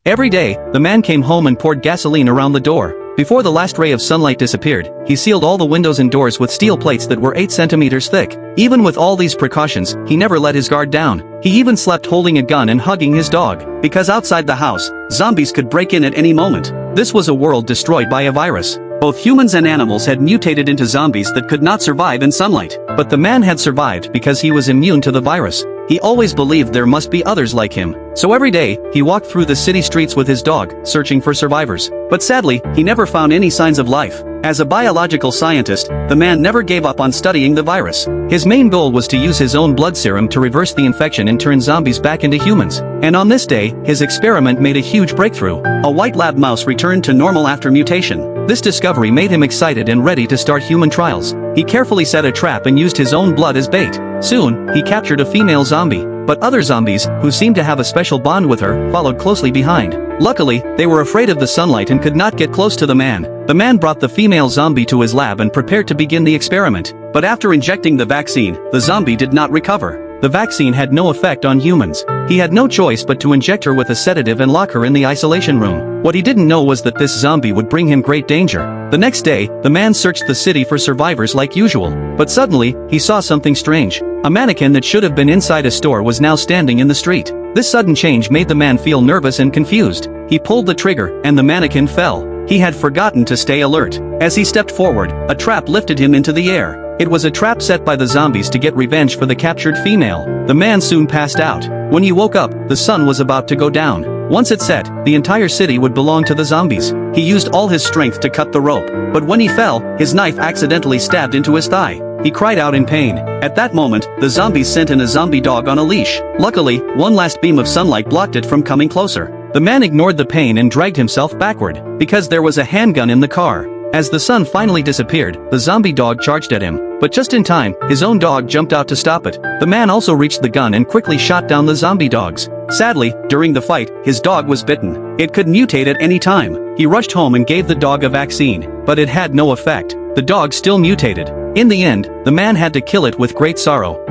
Every day, the man came home and poured gasoline around the door. Before the last ray of sunlight disappeared, he sealed all the windows and doors with steel plates that were 8 centimeters thick. Even with all these precautions, he never let his guard down. He even slept holding a gun and hugging his dog, because outside the house, zombies could break in at any moment. This was a world destroyed by a virus. Both humans and animals had mutated into zombies that could not survive in sunlight. But the man had survived because he was immune to the virus. He always believed there must be others like him. So every day, he walked through the city streets with his dog, searching for survivors. But sadly, he never found any signs of life. As a biological scientist, the man never gave up on studying the virus. His main goal was to use his own blood serum to reverse the infection and turn zombies back into humans. And on this day, his experiment made a huge breakthrough. A white lab mouse returned to normal after mutation. This discovery made him excited and ready to start human trials. He carefully set a trap and used his own blood as bait. Soon, he captured a female zombie. But other zombies, who seemed to have a special bond with her, followed closely behind. Luckily, they were afraid of the sunlight and could not get close to the man. The man brought the female zombie to his lab and prepared to begin the experiment. But after injecting the vaccine, the zombie did not recover. The vaccine had no effect on humans. He had no choice but to inject her with a sedative and lock her in the isolation room. What he didn't know was that this zombie would bring him great danger. The next day, the man searched the city for survivors like usual. But suddenly, he saw something strange. A mannequin that should have been inside a store was now standing in the street. This sudden change made the man feel nervous and confused. He pulled the trigger, and the mannequin fell. He had forgotten to stay alert. As he stepped forward, a trap lifted him into the air. It was a trap set by the zombies to get revenge for the captured female. The man soon passed out. When he woke up, the sun was about to go down. Once it set, the entire city would belong to the zombies. He used all his strength to cut the rope. But when he fell, his knife accidentally stabbed into his thigh. He cried out in pain. At that moment, the zombies sent in a zombie dog on a leash. Luckily, one last beam of sunlight blocked it from coming closer. The man ignored the pain and dragged himself backward, because there was a handgun in the car. As the sun finally disappeared, the zombie dog charged at him. But just in time, his own dog jumped out to stop it. The man also reached the gun and quickly shot down the zombie dogs. Sadly, during the fight, his dog was bitten. It could mutate at any time. He rushed home and gave the dog a vaccine, but it had no effect. The dog still mutated. In the end, the man had to kill it with great sorrow.